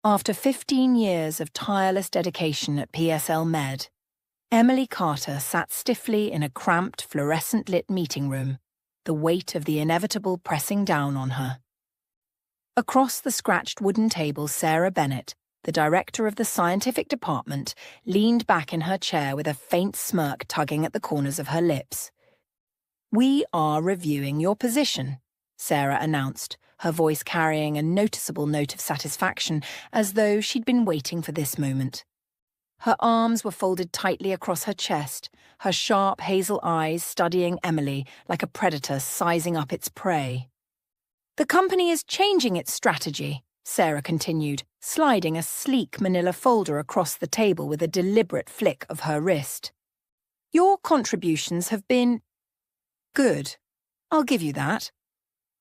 After 15 years of tireless dedication at PSL Med, Emily Carter sat stiffly in a cramped, fluorescent-lit meeting room, the weight of the inevitable pressing down on her. Across the scratched wooden table, Sarah Bennett, the director of the scientific department, leaned back in her chair with a faint smirk tugging at the corners of her lips. "We are reviewing your position," Sarah announced, her voice carrying a noticeable note of satisfaction, as though she'd been waiting for this moment. Her arms were folded tightly across her chest, her sharp hazel eyes studying Emily like a predator sizing up its prey. "The company is changing its strategy," Sarah continued, sliding a sleek manila folder across the table with a deliberate flick of her wrist. "Your contributions have been good, I'll give you that.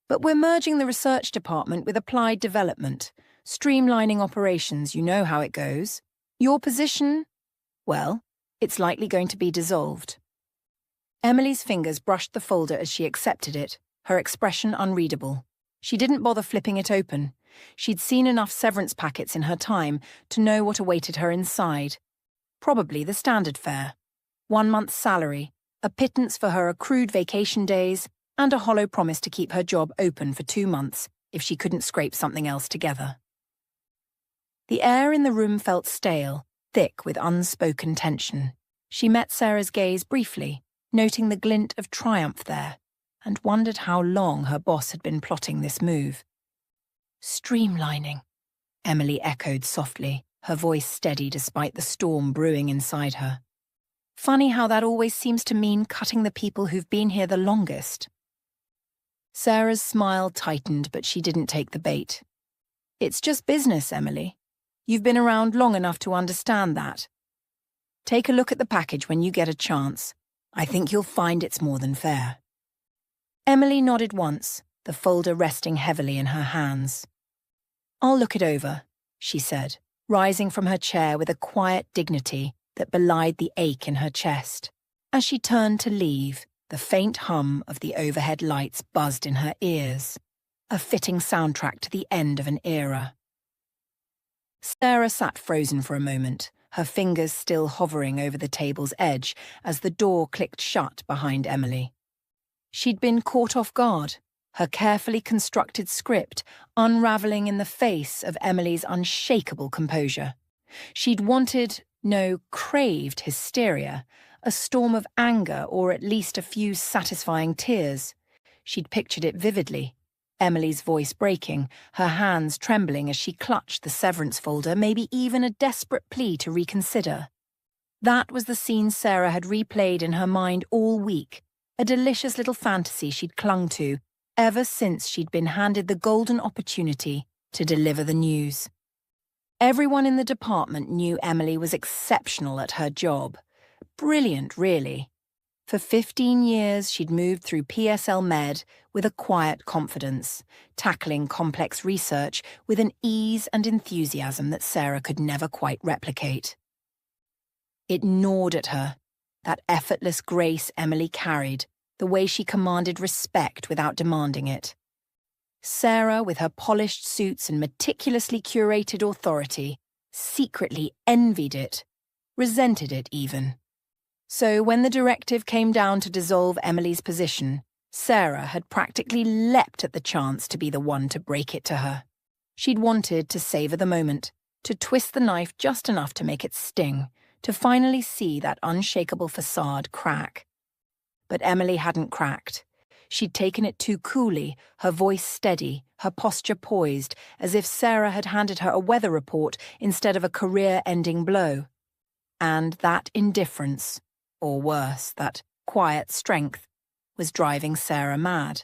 But we're merging the research department with applied development, streamlining operations, you know how it goes. Your position, well, it's likely going to be dissolved." Emily's fingers brushed the folder as she accepted it, her expression unreadable. She didn't bother flipping it open. She'd seen enough severance packets in her time to know what awaited her inside. Probably the standard fare. 1 month's salary, a pittance for her accrued vacation days, and a hollow promise to keep her job open for 2 months if she couldn't scrape something else together. The air in the room felt stale, thick with unspoken tension. She met Sarah's gaze briefly, noting the glint of triumph there, and wondered how long her boss had been plotting this move. "Streamlining," Emily echoed softly, her voice steady despite the storm brewing inside her. "Funny how that always seems to mean cutting the people who've been here the longest." Sarah's smile tightened, but she didn't take the bait. "It's just business, Emily. You've been around long enough to understand that. Take a look at the package when you get a chance. I think you'll find it's more than fair." Emily nodded once, the folder resting heavily in her hands. "I'll look it over," she said, rising from her chair with a quiet dignity that belied the ache in her chest. As she turned to leave, the faint hum of the overhead lights buzzed in her ears, a fitting soundtrack to the end of an era. Sarah sat frozen for a moment, her fingers still hovering over the table's edge as the door clicked shut behind Emily. She'd been caught off guard, her carefully constructed script unravelling in the face of Emily's unshakable composure. She'd wanted, no, craved hysteria, a storm of anger or at least a few satisfying tears. She'd pictured it vividly, Emily's voice breaking, her hands trembling as she clutched the severance folder, maybe even a desperate plea to reconsider. That was the scene Sarah had replayed in her mind all week, a delicious little fantasy she'd clung to ever since she'd been handed the golden opportunity to deliver the news. Everyone in the department knew Emily was exceptional at her job. Brilliant, really. For 15 years, she'd moved through PSL Med with a quiet confidence, tackling complex research with an ease and enthusiasm that Sarah could never quite replicate. It gnawed at her, that effortless grace Emily carried, the way she commanded respect without demanding it. Sarah, with her polished suits and meticulously curated authority, secretly envied it, resented it even. So when the directive came down to dissolve Emily's position, Sarah had practically leapt at the chance to be the one to break it to her. She'd wanted to savour the moment, to twist the knife just enough to make it sting, to finally see that unshakable facade crack. But Emily hadn't cracked. She'd taken it too coolly, her voice steady, her posture poised, as if Sarah had handed her a weather report instead of a career-ending blow. And that indifference, or worse, that quiet strength, was driving Sarah mad.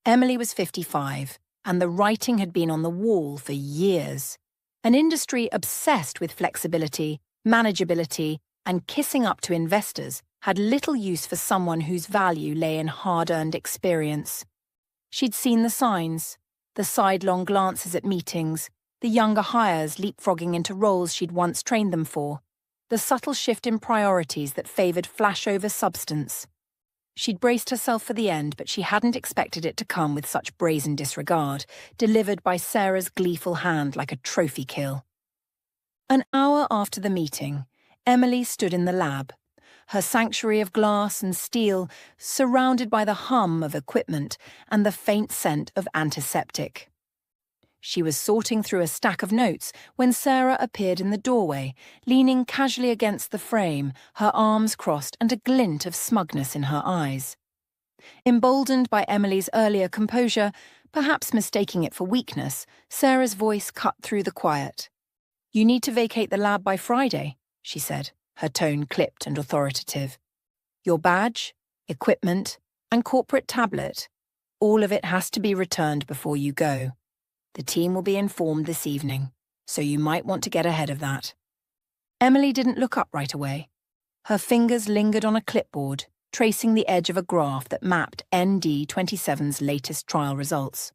Emily was 55, and the writing had been on the wall for years. An industry obsessed with flexibility, manageability, and kissing up to investors had little use for someone whose value lay in hard-earned experience. She'd seen the signs, the sidelong glances at meetings, the younger hires leapfrogging into roles she'd once trained them for, the subtle shift in priorities that favoured flash over substance. She'd braced herself for the end, but she hadn't expected it to come with such brazen disregard, delivered by Sarah's gleeful hand like a trophy kill. An hour after the meeting, Emily stood in the lab, her sanctuary of glass and steel surrounded by the hum of equipment and the faint scent of antiseptic. She was sorting through a stack of notes when Sarah appeared in the doorway, leaning casually against the frame, her arms crossed and a glint of smugness in her eyes. Emboldened by Emily's earlier composure, perhaps mistaking it for weakness, Sarah's voice cut through the quiet. "You need to vacate the lab by Friday," she said, her tone clipped and authoritative. "Your badge, equipment, and corporate tablet, all of it has to be returned before you go. The team will be informed this evening, so you might want to get ahead of that." Emily didn't look up right away. Her fingers lingered on a clipboard, tracing the edge of a graph that mapped ND27's latest trial results.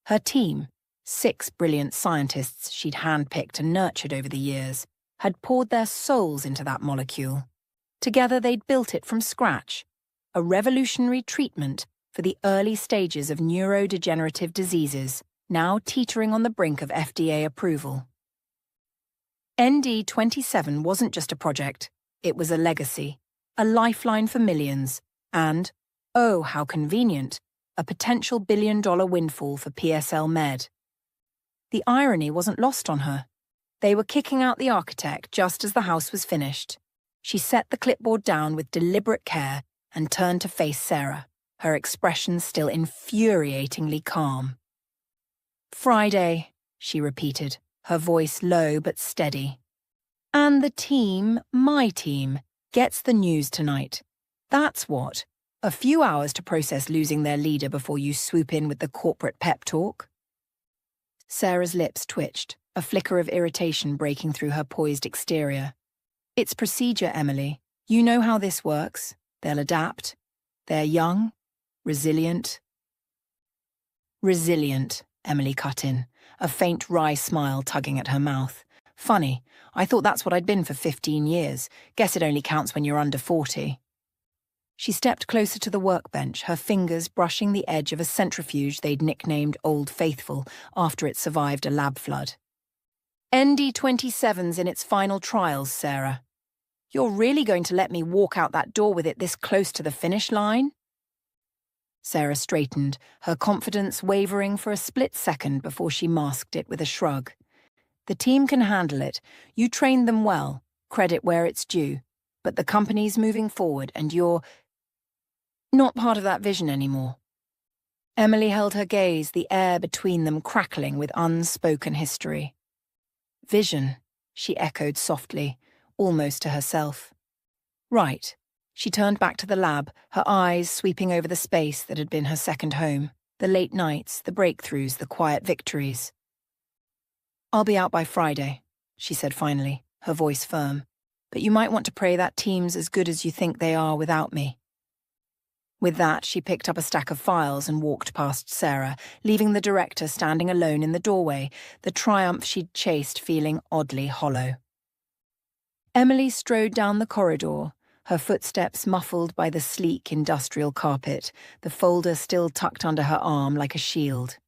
Her team, 6 brilliant scientists she'd handpicked and nurtured over the years, had poured their souls into that molecule. Together they'd built it from scratch, a revolutionary treatment for the early stages of neurodegenerative diseases, now teetering on the brink of FDA approval. ND27 wasn't just a project, it was a legacy, a lifeline for millions, and, oh how convenient, a potential billion-dollar windfall for PSL Med. The irony wasn't lost on her. They were kicking out the architect just as the house was finished. She set the clipboard down with deliberate care and turned to face Sarah, her expression still infuriatingly calm. "Friday," she repeated, her voice low but steady. "And the team, my team, gets the news tonight. That's what. A few hours to process losing their leader before you swoop in with the corporate pep talk." Sarah's lips twitched, a flicker of irritation breaking through her poised exterior. "It's procedure, Emily. You know how this works. They'll adapt. They're young, resilient." "Resilient," Emily cut in, a faint wry smile tugging at her mouth. "Funny, I thought that's what I'd been for 15 years. Guess it only counts when you're under 40. She stepped closer to the workbench, her fingers brushing the edge of a centrifuge they'd nicknamed Old Faithful after it survived a lab flood. "ND27's in its final trials, Sarah. You're really going to let me walk out that door with it this close to the finish line?" Sarah straightened, her confidence wavering for a split second before she masked it with a shrug. "The team can handle it. You trained them well, credit where it's due. But the company's moving forward and you're not part of that vision anymore." Emily held her gaze, the air between them crackling with unspoken history. "Vision," she echoed softly, almost to herself. "Right." She turned back to the lab, her eyes sweeping over the space that had been her second home, the late nights, the breakthroughs, the quiet victories. "I'll be out by Friday," she said finally, her voice firm. "But you might want to pray that team's as good as you think they are without me." With that, she picked up a stack of files and walked past Sarah, leaving the director standing alone in the doorway, the triumph she'd chased feeling oddly hollow. Emily strode down the corridor, her footsteps muffled by the sleek industrial carpet, the folder still tucked under her arm like a shield.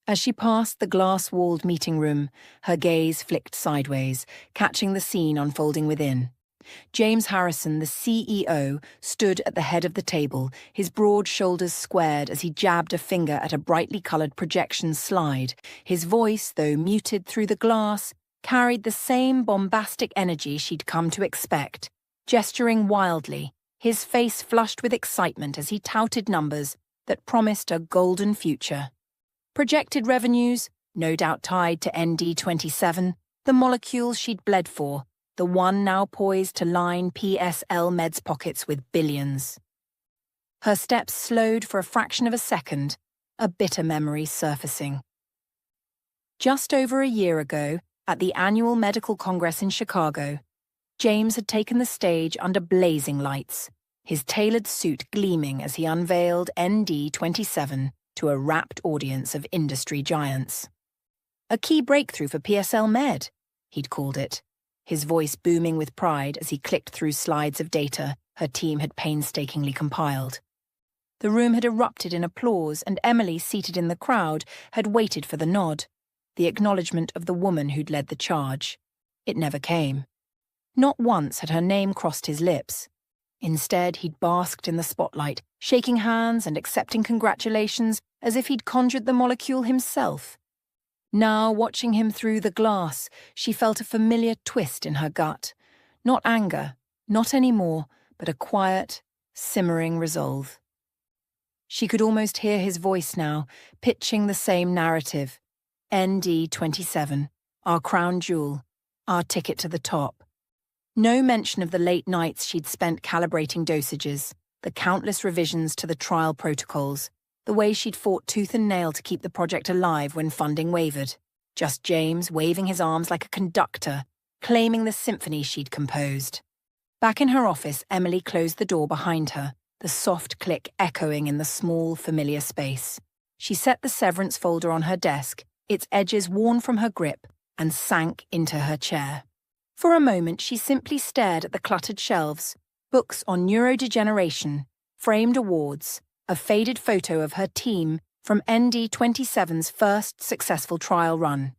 As she passed the glass-walled meeting room, her gaze flicked sideways, catching the scene unfolding within. James Harrison, the CEO, stood at the head of the table, his broad shoulders squared as he jabbed a finger at a brightly coloured projection slide. His voice, though muted through the glass, carried the same bombastic energy she'd come to expect. Gesturing wildly, his face flushed with excitement as he touted numbers that promised a golden future. Projected revenues, no doubt tied to ND27, the molecule she'd bled for, the one now poised to line PSL Med's pockets with billions. Her steps slowed for a fraction of a second, a bitter memory surfacing. Just over a year ago, at the annual medical congress in Chicago, James had taken the stage under blazing lights, his tailored suit gleaming as he unveiled ND27 to a rapt audience of industry giants. A key breakthrough for PSL Med, he'd called it, his voice booming with pride as he clicked through slides of data, her team had painstakingly compiled. The room had erupted in applause, and Emily, seated in the crowd, had waited for the nod, the acknowledgement of the woman who'd led the charge. It never came. Not once had her name crossed his lips. Instead, he'd basked in the spotlight, shaking hands and accepting congratulations as if he'd conjured the molecule himself. Now, watching him through the glass, she felt a familiar twist in her gut. Not anger, not anymore, but a quiet, simmering resolve. She could almost hear his voice now, pitching the same narrative. ND27, our crown jewel, our ticket to the top. No mention of the late nights she'd spent calibrating dosages, the countless revisions to the trial protocols, the way she'd fought tooth and nail to keep the project alive when funding wavered. Just James waving his arms like a conductor, claiming the symphony she'd composed. Back in her office, Emily closed the door behind her, the soft click echoing in the small, familiar space. She set the severance folder on her desk, its edges worn from her grip, and sank into her chair. For a moment, she simply stared at the cluttered shelves, books on neurodegeneration, framed awards, a faded photo of her team from ND27's first successful trial run.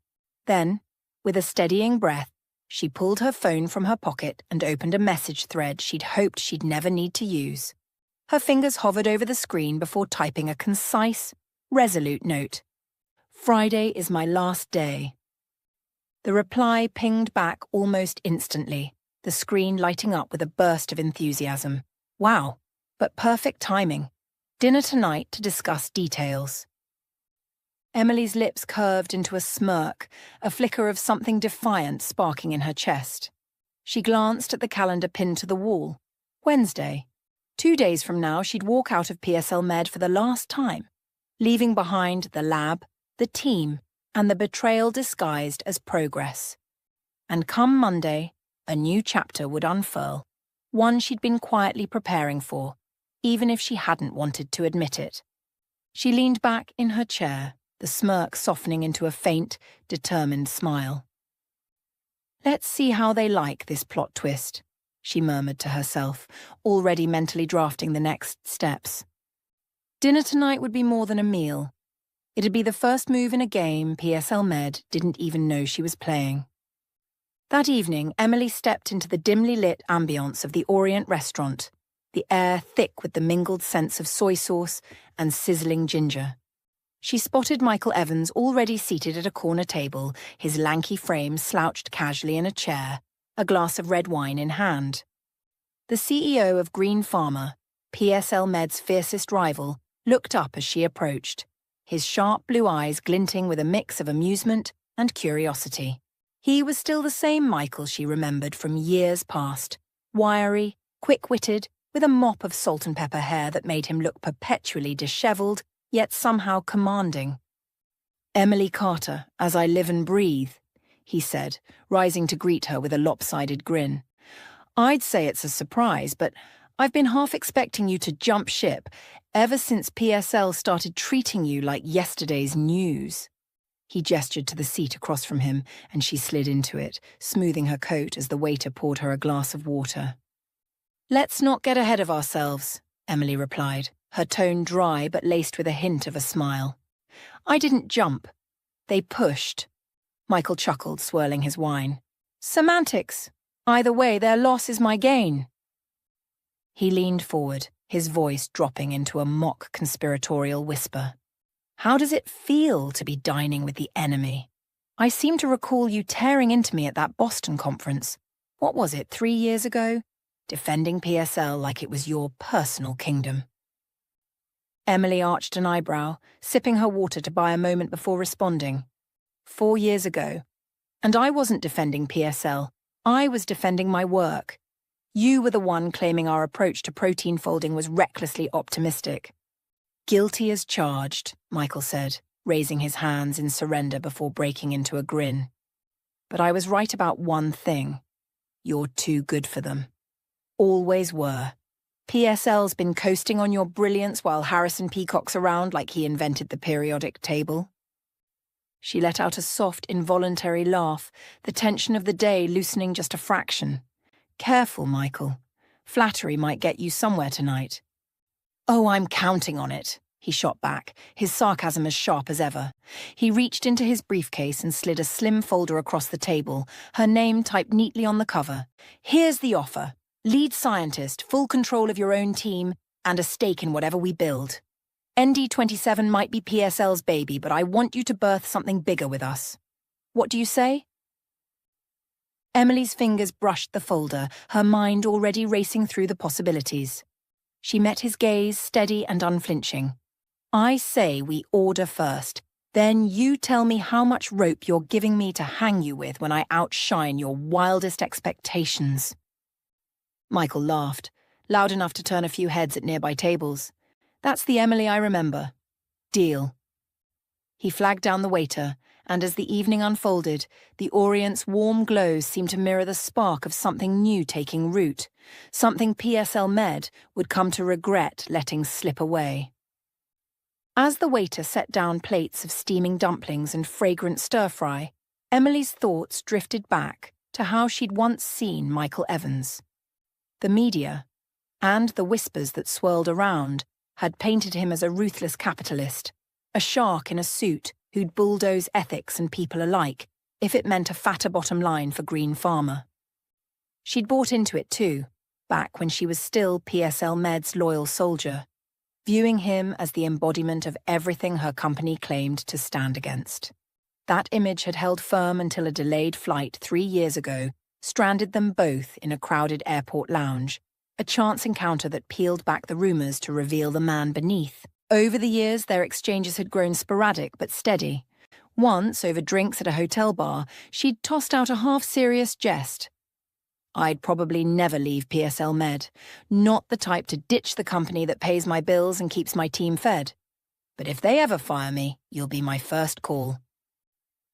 Then, with a steadying breath, she pulled her phone from her pocket and opened a message thread she'd hoped she'd never need to use. Her fingers hovered over the screen before typing a concise, resolute note. Friday is my last day. The reply pinged back almost instantly, the screen lighting up with a burst of enthusiasm. Wow, but perfect timing. Dinner tonight to discuss details. Emily's lips curved into a smirk, a flicker of something defiant sparking in her chest. She glanced at the calendar pinned to the wall. Wednesday. 2 days from now, she'd walk out of PSL Med for the last time, leaving behind the lab, the team, and the betrayal disguised as progress. And come Monday, a new chapter would unfurl, one she'd been quietly preparing for, even if she hadn't wanted to admit it. She leaned back in her chair, the smirk softening into a faint, determined smile. Let's see how they like this plot twist, she murmured to herself, already mentally drafting the next steps. Dinner tonight would be more than a meal. It'd be the first move in a game PSL Med didn't even know she was playing. That evening, Emily stepped into the dimly lit ambience of the Orient restaurant, the air thick with the mingled scents of soy sauce and sizzling ginger. She spotted Michael Evans already seated at a corner table, his lanky frame slouched casually in a chair, a glass of red wine in hand. The CEO of Green Pharma, PSL Med's fiercest rival, looked up as she approached, his sharp blue eyes glinting with a mix of amusement and curiosity. He was still the same Michael she remembered from years past, wiry, quick-witted, with a mop of salt and pepper hair that made him look perpetually dishevelled, yet somehow commanding. Emily Carter, as I live and breathe, he said, rising to greet her with a lopsided grin. I'd say it's a surprise, but I've been half expecting you to jump ship ever since PSL started treating you like yesterday's news. He gestured to the seat across from him, and she slid into it, smoothing her coat as the waiter poured her a glass of water. Let's not get ahead of ourselves, Emily replied, her tone dry but laced with a hint of a smile. I didn't jump. They pushed. Michael chuckled, swirling his wine. Semantics. Either way, their loss is my gain. He leaned forward, his voice dropping into a mock conspiratorial whisper. How does it feel to be dining with the enemy? I seem to recall you tearing into me at that Boston conference. What was it, 3 years ago? Defending PSL like it was your personal kingdom. Emily arched an eyebrow, sipping her water to buy a moment before responding. 4 years ago. And I wasn't defending PSL. I was defending my work. You were the one claiming our approach to protein folding was recklessly optimistic. Guilty as charged, Michael said, raising his hands in surrender before breaking into a grin. But I was right about one thing. You're too good for them. Always were. PSL's been coasting on your brilliance while Harrison peacocks around like he invented the periodic table. She let out a soft, involuntary laugh, the tension of the day loosening just a fraction. Careful, Michael. Flattery might get you somewhere tonight. Oh, I'm counting on it, he shot back, his sarcasm as sharp as ever. He reached into his briefcase and slid a slim folder across the table, her name typed neatly on the cover. Here's the offer. Lead scientist, full control of your own team, and a stake in whatever we build. ND-27 might be PSL's baby, but I want you to birth something bigger with us. What do you say? Emily's fingers brushed the folder, her mind already racing through the possibilities. She met his gaze, steady and unflinching. I say we order first. Then you tell me how much rope you're giving me to hang you with when I outshine your wildest expectations. Michael laughed, loud enough to turn a few heads at nearby tables. That's the Emily I remember. Deal. He flagged down the waiter, and as the evening unfolded, the Orient's warm glow seemed to mirror the spark of something new taking root, something PSL Med would come to regret letting slip away. As the waiter set down plates of steaming dumplings and fragrant stir-fry, Emily's thoughts drifted back to how she'd once seen Michael Evans. The media, and the whispers that swirled around, had painted him as a ruthless capitalist, a shark in a suit who'd bulldoze ethics and people alike if it meant a fatter bottom line for Green Farmer. She'd bought into it too, back when she was still PSL Med's loyal soldier, viewing him as the embodiment of everything her company claimed to stand against. That image had held firm until a delayed flight 3 years ago stranded them both in a crowded airport lounge, a chance encounter that peeled back the rumors to reveal the man beneath. Over the years, their exchanges had grown sporadic but steady. Once, over drinks at a hotel bar, she'd tossed out a half-serious jest. I'd probably never leave PSL Med, not the type to ditch the company that pays my bills and keeps my team fed. But if they ever fire me, you'll be my first call.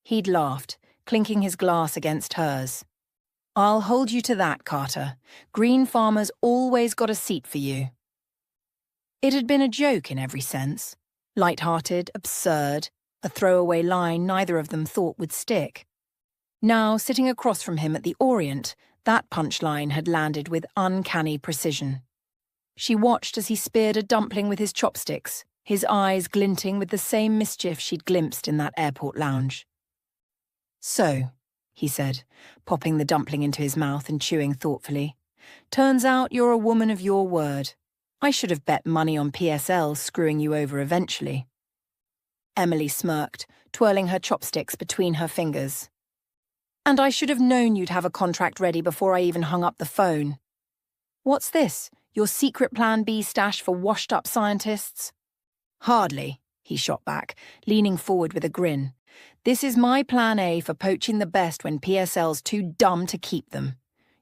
He'd laughed, clinking his glass against hers. I'll hold you to that, Carter. Green Farmer's always got a seat for you. It had been a joke in every sense. Light-hearted, absurd, a throwaway line neither of them thought would stick. Now, sitting across from him at the Orient, that punchline had landed with uncanny precision. She watched as he speared a dumpling with his chopsticks, his eyes glinting with the same mischief she'd glimpsed in that airport lounge. So, he said, popping the dumpling into his mouth and chewing thoughtfully, turns out you're a woman of your word. I should have bet money on PSL screwing you over eventually. Emily smirked, twirling her chopsticks between her fingers. And I should have known you'd have a contract ready before I even hung up the phone. What's this, your secret Plan B stash for washed-up scientists? Hardly, he shot back, leaning forward with a grin. This is my Plan A for poaching the best when PSL's too dumb to keep them.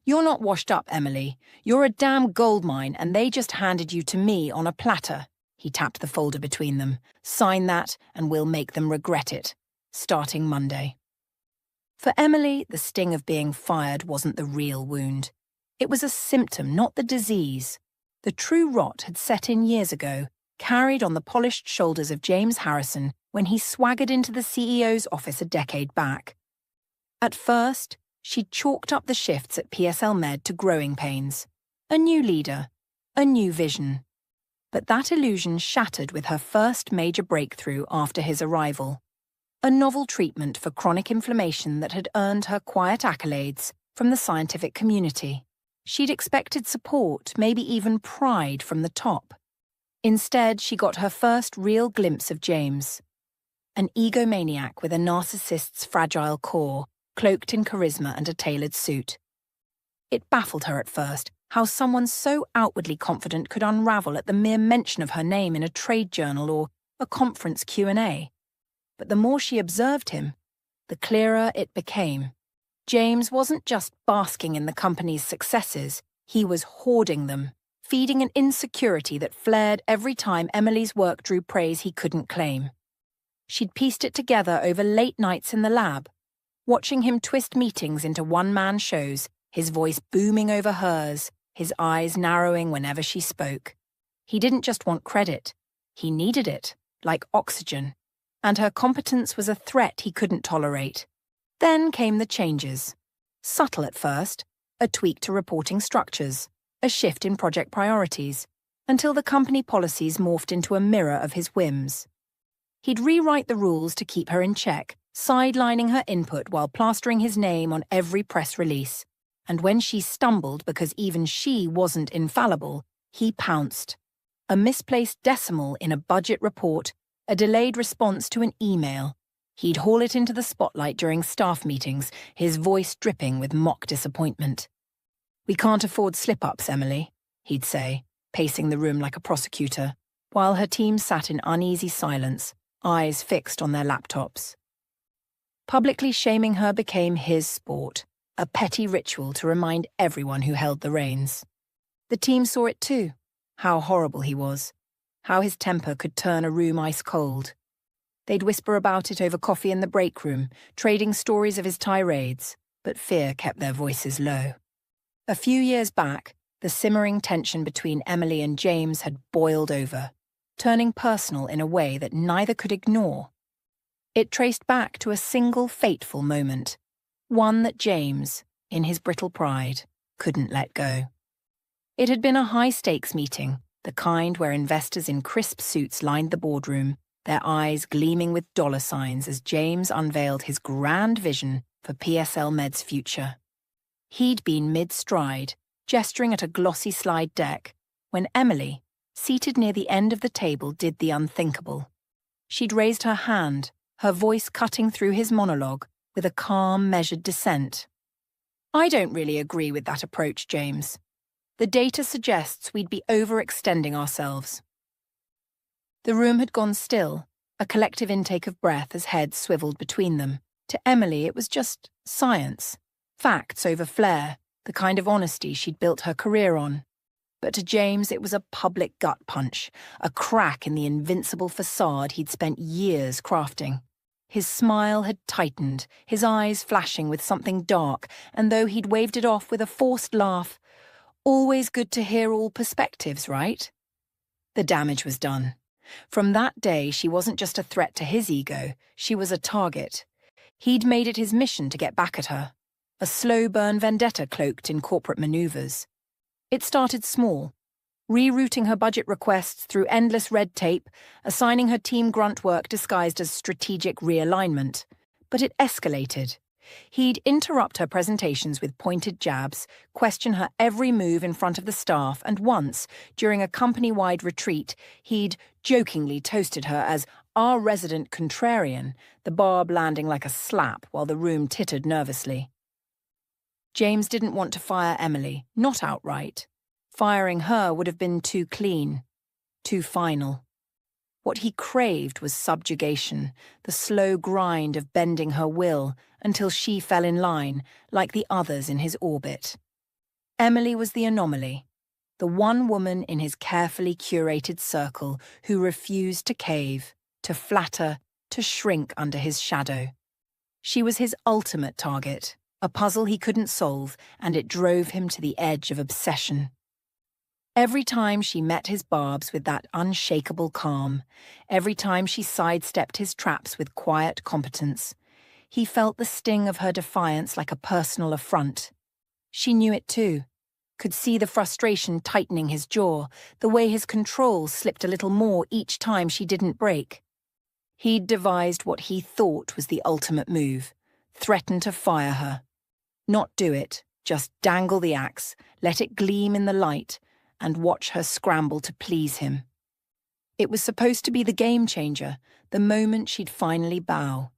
You're not washed up, Emily. You're a damn goldmine, and they just handed you to me on a platter. He tapped the folder between them. Sign that, and we'll make them regret it. Starting Monday. For Emily, the sting of being fired wasn't the real wound. It was a symptom, not the disease. The true rot had set in years ago, carried on the polished shoulders of James Harrison when he swaggered into the CEO's office a decade back. At first, she'd chalked up the shifts at PSL Med to growing pains. A new leader, a new vision. But that illusion shattered with her first major breakthrough after his arrival. A novel treatment for chronic inflammation that had earned her quiet accolades from the scientific community. She'd expected support, maybe even pride from the top. Instead, she got her first real glimpse of James. An egomaniac with a narcissist's fragile core, cloaked in charisma and a tailored suit. It baffled her at first how someone so outwardly confident could unravel at the mere mention of her name in a trade journal or a conference Q&A. But the more she observed him, the clearer it became. James wasn't just basking in the company's successes, he was hoarding them, feeding an insecurity that flared every time Emily's work drew praise he couldn't claim. She'd pieced it together over late nights in the lab, watching him twist meetings into one-man shows, his voice booming over hers, his eyes narrowing whenever she spoke. He didn't just want credit. He needed it, like oxygen. And her competence was a threat he couldn't tolerate. Then came the changes. Subtle at first, a tweak to reporting structures, a shift in project priorities, until the company policies morphed into a mirror of his whims. He'd rewrite the rules to keep her in check, sidelining her input while plastering his name on every press release. And when she stumbled because even she wasn't infallible, he pounced. A misplaced decimal in a budget report, a delayed response to an email. He'd haul it into the spotlight during staff meetings, his voice dripping with mock disappointment. "We can't afford slip-ups, Emily," he'd say, pacing the room like a prosecutor, while her team sat in uneasy silence, eyes fixed on their laptops. Publicly shaming her became his sport, a petty ritual to remind everyone who held the reins. The team saw it too, how horrible he was, how his temper could turn a room ice cold. They'd whisper about it over coffee in the break room, trading stories of his tirades, but fear kept their voices low. A few years back, the simmering tension between Emily and James had boiled over, turning personal in a way that neither could ignore. It traced back to a single fateful moment, one that James, in his brittle pride, couldn't let go. It had been a high-stakes meeting, the kind where investors in crisp suits lined the boardroom, their eyes gleaming with dollar signs as James unveiled his grand vision for PSL Med's future. He'd been mid-stride, gesturing at a glossy slide deck, when Emily, seated near the end of the table, did the unthinkable. She'd raised her hand, her voice cutting through his monologue with a calm, measured dissent. "I don't really agree with that approach, James. The data suggests we'd be overextending ourselves." The room had gone still, a collective intake of breath as heads swiveled between them. To Emily, it was just science. Facts over flair, the kind of honesty she'd built her career on. But to James, it was a public gut punch, a crack in the invincible facade he'd spent years crafting. His smile had tightened, his eyes flashing with something dark, and though he'd waved it off with a forced laugh, "Always good to hear all perspectives, right?" The damage was done. From that day, she wasn't just a threat to his ego, she was a target. He'd made it his mission to get back at her, a slow-burn vendetta cloaked in corporate maneuvers. It started small, rerouting her budget requests through endless red tape, assigning her team grunt work disguised as strategic realignment. But it escalated. He'd interrupt her presentations with pointed jabs, question her every move in front of the staff, and once, during a company-wide retreat, he'd jokingly toasted her as our resident contrarian, the barb landing like a slap while the room tittered nervously. James didn't want to fire Emily, not outright. Firing her would have been too clean, too final. What he craved was subjugation, the slow grind of bending her will until she fell in line, like the others in his orbit. Emily was the anomaly, the one woman in his carefully curated circle who refused to cave, to flatter, to shrink under his shadow. She was his ultimate target, a puzzle he couldn't solve, and it drove him to the edge of obsession. Every time she met his barbs with that unshakable calm, every time she sidestepped his traps with quiet competence, he felt the sting of her defiance like a personal affront. She knew it too, could see the frustration tightening his jaw, the way his control slipped a little more each time she didn't break. He'd devised what he thought was the ultimate move, threaten to fire her. Not do it, just dangle the axe, let it gleam in the light, and watch her scramble to please him. It was supposed to be the game changer, the moment she'd finally bow.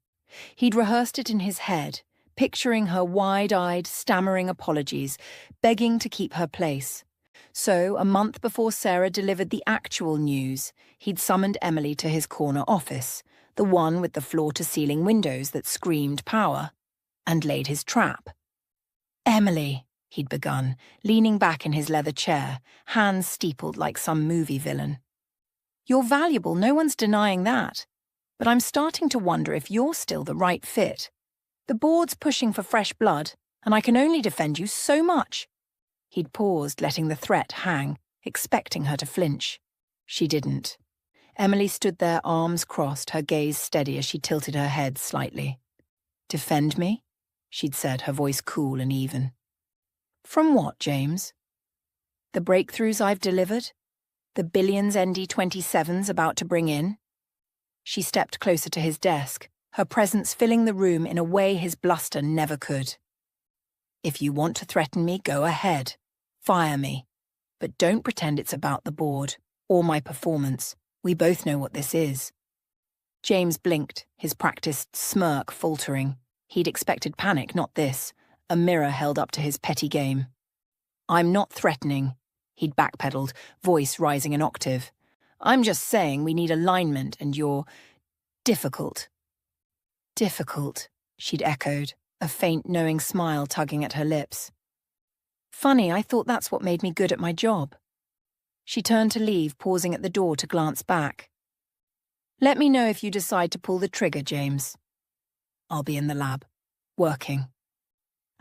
He'd rehearsed it in his head, picturing her wide-eyed, stammering apologies, begging to keep her place. So, a month before Sarah delivered the actual news, he'd summoned Emily to his corner office, the one with the floor-to-ceiling windows that screamed power, and laid his trap. "Emily," he'd begun, leaning back in his leather chair, hands steepled like some movie villain. "You're valuable, no one's denying that. But I'm starting to wonder if you're still the right fit. The board's pushing for fresh blood, and I can only defend you so much." He'd paused, letting the threat hang, expecting her to flinch. She didn't. Emily stood there, arms crossed, her gaze steady as she tilted her head slightly. "Defend me?" she'd said, her voice cool and even. "From what, James?" The breakthroughs I've delivered? The billions ND27's about to bring in? She stepped closer to his desk, her presence filling the room in a way his bluster never could. If you want to threaten me, go ahead. Fire me. But don't pretend it's about the board, or my performance. We both know what this is. James blinked, his practiced smirk faltering. He'd expected panic, not this, a mirror held up to his petty game. I'm not threatening, he'd backpedaled, voice rising an octave. I'm just saying we need alignment and you're difficult. Difficult, she'd echoed, a faint knowing smile tugging at her lips. Funny, I thought that's what made me good at my job. She turned to leave, pausing at the door to glance back. Let me know if you decide to pull the trigger, James. I'll be in the lab, working.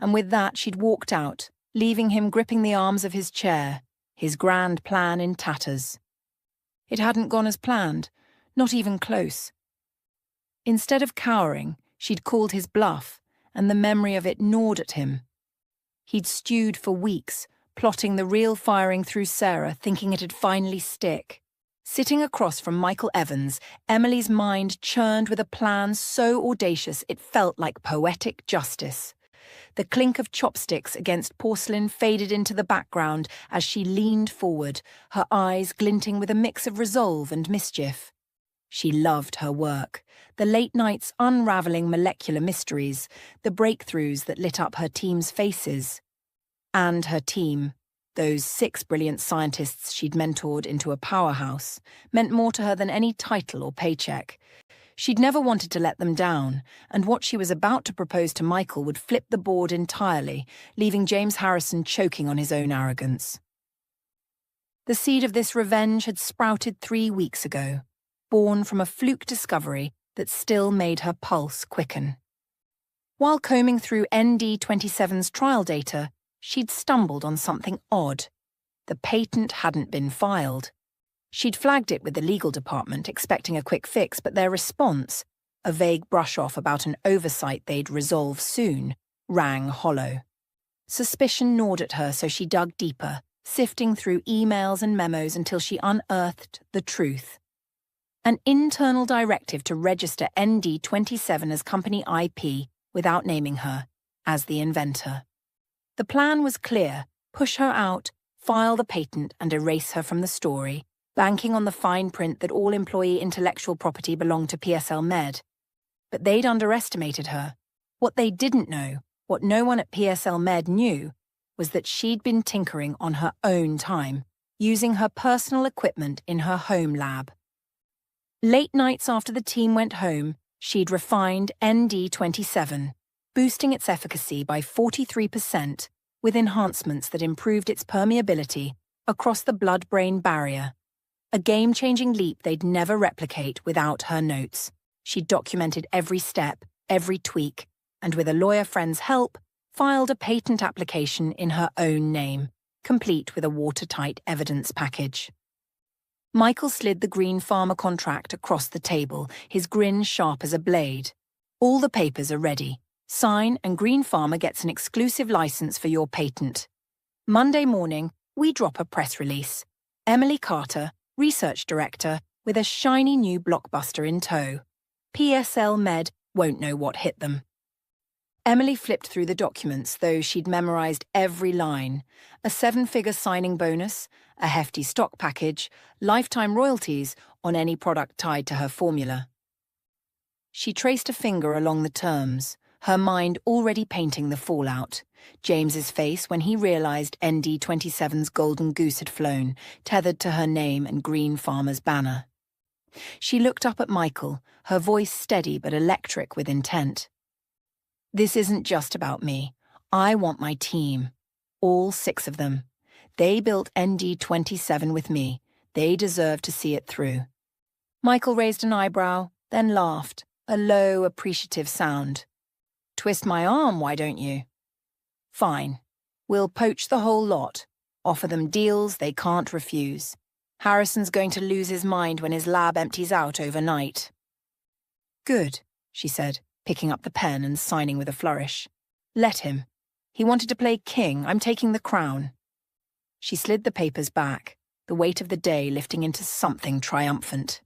And with that, she'd walked out, leaving him gripping the arms of his chair, his grand plan in tatters. It hadn't gone as planned, not even close. Instead of cowering, she'd called his bluff, and the memory of it gnawed at him. He'd stewed for weeks, plotting the real firing through Sarah, thinking it'd finally stick. Sitting across from Michael Evans, Emily's mind churned with a plan so audacious it felt like poetic justice. The clink of chopsticks against porcelain faded into the background as she leaned forward, her eyes glinting with a mix of resolve and mischief. She loved her work, the late nights unravelling molecular mysteries, the breakthroughs that lit up her team's faces. And her team, those 6 brilliant scientists she'd mentored into a powerhouse, meant more to her than any title or paycheck. She'd never wanted to let them down, and what she was about to propose to Michael would flip the board entirely, leaving James Harrison choking on his own arrogance. The seed of this revenge had sprouted 3 weeks ago, born from a fluke discovery that still made her pulse quicken. While combing through ND27's trial data, she'd stumbled on something odd. The patent hadn't been filed. She'd flagged it with the legal department, expecting a quick fix, but their response, a vague brush-off about an oversight they'd resolve soon, rang hollow. Suspicion gnawed at her, so she dug deeper, sifting through emails and memos until she unearthed the truth. An internal directive to register ND27 as company IP without naming her as the inventor. The plan was clear: push her out, file the patent and erase her from the story, banking on the fine print that all employee intellectual property belonged to PSL Med. But they'd underestimated her. What they didn't know, what no one at PSL Med knew, was that she'd been tinkering on her own time, using her personal equipment in her home lab. Late nights after the team went home, she'd refined ND27, boosting its efficacy by 43% with enhancements that improved its permeability across the blood-brain barrier. A game-changing leap they'd never replicate without her notes. She'd documented every step, every tweak, and with a lawyer friend's help, filed a patent application in her own name, complete with a watertight evidence package. Michael slid the green pharma contract across the table, his grin sharp as a blade. All the papers are ready. Sign and Green Pharma gets an exclusive license for your patent. Monday morning, we drop a press release. Emily Carter, research director, with a shiny new blockbuster in tow. PSL Med won't know what hit them. Emily flipped through the documents, though she'd memorized every line. A 7-figure signing bonus, a hefty stock package, lifetime royalties on any product tied to her formula. She traced a finger along the terms, her mind already painting the fallout. James's face when he realized ND27's golden goose had flown, tethered to her name and Green Pharma's banner. She looked up at Michael, her voice steady but electric with intent. This isn't just about me. I want my team. All 6 of them. They built ND27 with me. They deserve to see it through. Michael raised an eyebrow, then laughed, a low, appreciative sound. Twist my arm, why don't you? Fine. We'll poach the whole lot. Offer them deals they can't refuse. Harrison's going to lose his mind when his lab empties out overnight. Good, she said, picking up the pen and signing with a flourish. Let him. He wanted to play king. I'm taking the crown. She slid the papers back, the weight of the day lifting into something triumphant.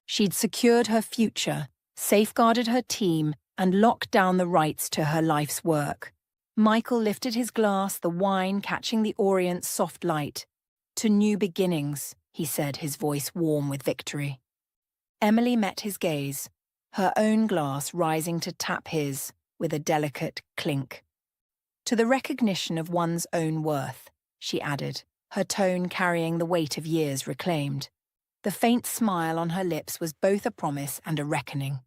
She'd secured her future, safeguarded her team, and locked down the rights to her life's work. Michael lifted his glass, the wine catching the Orient's soft light. "To new beginnings," he said, his voice warm with victory. Emily met his gaze, her own glass rising to tap his with a delicate clink. "To the recognition of one's own worth," she added, her tone carrying the weight of years reclaimed. The faint smile on her lips was both a promise and a reckoning.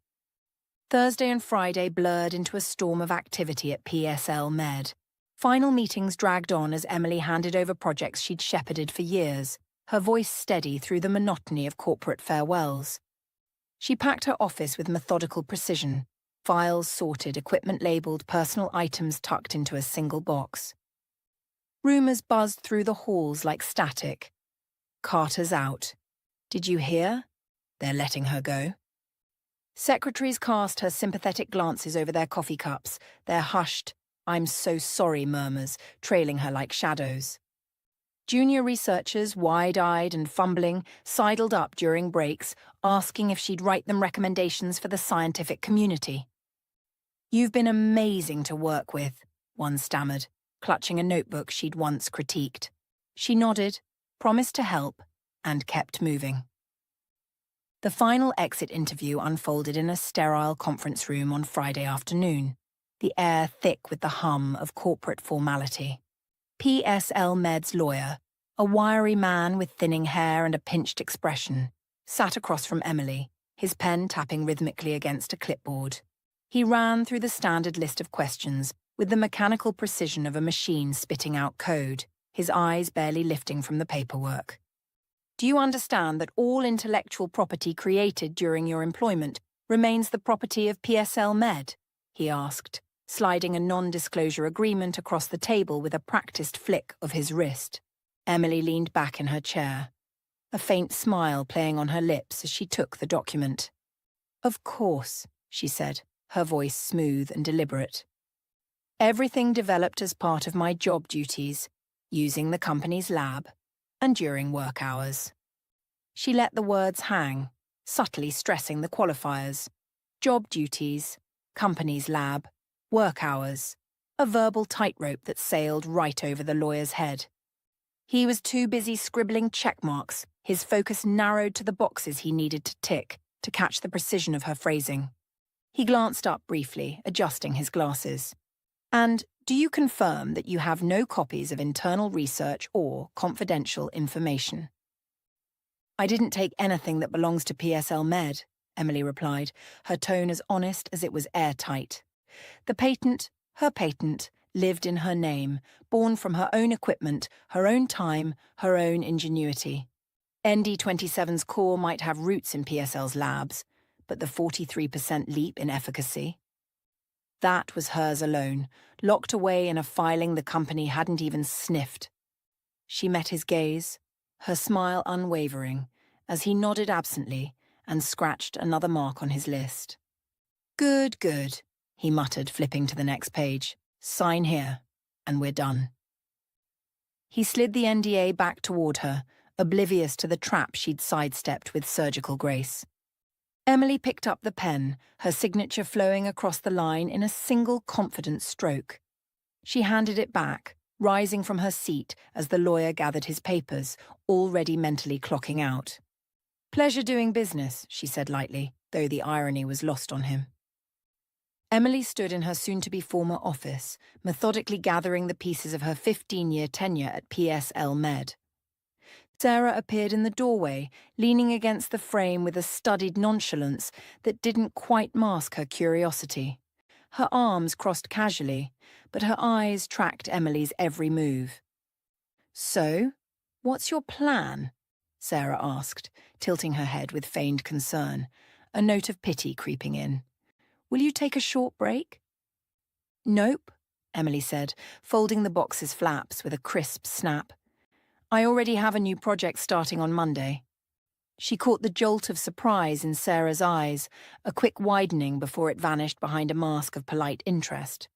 Thursday and Friday blurred into a storm of activity at PSL Med. Final meetings dragged on as Emily handed over projects she'd shepherded for years, her voice steady through the monotony of corporate farewells. She packed her office with methodical precision, files sorted, equipment labelled, personal items tucked into a single box. Rumours buzzed through the halls like static. "Carter's out. Did you hear? They're letting her go." Secretaries cast her sympathetic glances over their coffee cups, their hushed, "I'm so sorry" murmurs trailing her like shadows. Junior researchers, wide-eyed and fumbling, sidled up during breaks, asking if she'd write them recommendations for the scientific community. "You've been amazing to work with," one stammered, clutching a notebook she'd once critiqued. She nodded, promised to help, and kept moving. The final exit interview unfolded in a sterile conference room on Friday afternoon, the air thick with the hum of corporate formality. PSL Med's lawyer, a wiry man with thinning hair and a pinched expression, sat across from Emily, his pen tapping rhythmically against a clipboard. He ran through the standard list of questions with the mechanical precision of a machine spitting out code, his eyes barely lifting from the paperwork. "Do you understand that all intellectual property created during your employment remains the property of PSL Med?" he asked, sliding a non-disclosure agreement across the table with a practiced flick of his wrist. Emily leaned back in her chair, a faint smile playing on her lips as she took the document. "Of course," she said, her voice smooth and deliberate. "Everything developed as part of my job duties, using the company's lab, and during work hours." She let the words hang, subtly stressing the qualifiers. Job duties, company's lab, work hours, a verbal tightrope that sailed right over the lawyer's head. He was too busy scribbling check marks, his focus narrowed to the boxes he needed to tick to catch the precision of her phrasing. He glanced up briefly, adjusting his glasses. "And do you confirm that you have no copies of internal research or confidential information?" "I didn't take anything that belongs to PSL Med," Emily replied, her tone as honest as it was airtight. The patent, her patent, lived in her name, born from her own equipment, her own time, her own ingenuity. ND27's core might have roots in PSL's labs, but the 43% leap in efficacy? That was hers alone, locked away in a filing the company hadn't even sniffed. She met his gaze, her smile unwavering, as he nodded absently and scratched another mark on his list. "Good, good," he muttered, flipping to the next page. "Sign here, and we're done." He slid the NDA back toward her, oblivious to the trap she'd sidestepped with surgical grace. Emily picked up the pen, her signature flowing across the line in a single confident stroke. She handed it back, rising from her seat as the lawyer gathered his papers, already mentally clocking out. "Pleasure doing business," she said lightly, though the irony was lost on him. Emily stood in her soon-to-be former office, methodically gathering the pieces of her 15-year tenure at PSL Med. Sarah appeared in the doorway, leaning against the frame with a studied nonchalance that didn't quite mask her curiosity. Her arms crossed casually, but her eyes tracked Emily's every move. "So, what's your plan?" Sarah asked, tilting her head with feigned concern, a note of pity creeping in. "Will you take a short break?" "Nope," Emily said, folding the box's flaps with a crisp snap. "I already have a new project starting on Monday." She caught the jolt of surprise in Sarah's eyes, a quick widening before it vanished behind a mask of polite interest.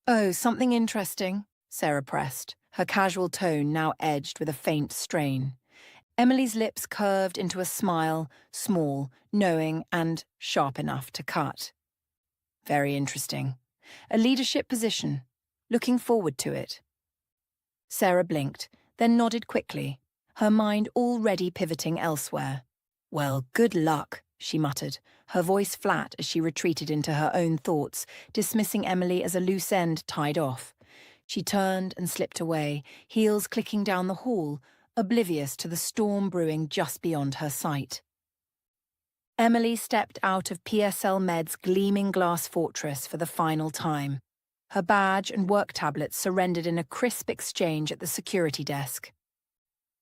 "Oh, something interesting," Sarah pressed, her casual tone now edged with a faint strain. Emily's lips curved into a smile, small, knowing, and sharp enough to cut. Very interesting. A leadership position. Looking forward to it. Sarah blinked, then nodded quickly, her mind already pivoting elsewhere. Well, good luck, she muttered, her voice flat as she retreated into her own thoughts, dismissing Emily as a loose end tied off. She turned and slipped away, heels clicking down the hall, oblivious to the storm brewing just beyond her sight. Emily stepped out of PSL Med's gleaming glass fortress for the final time. Her badge and work tablets surrendered in a crisp exchange at the security desk.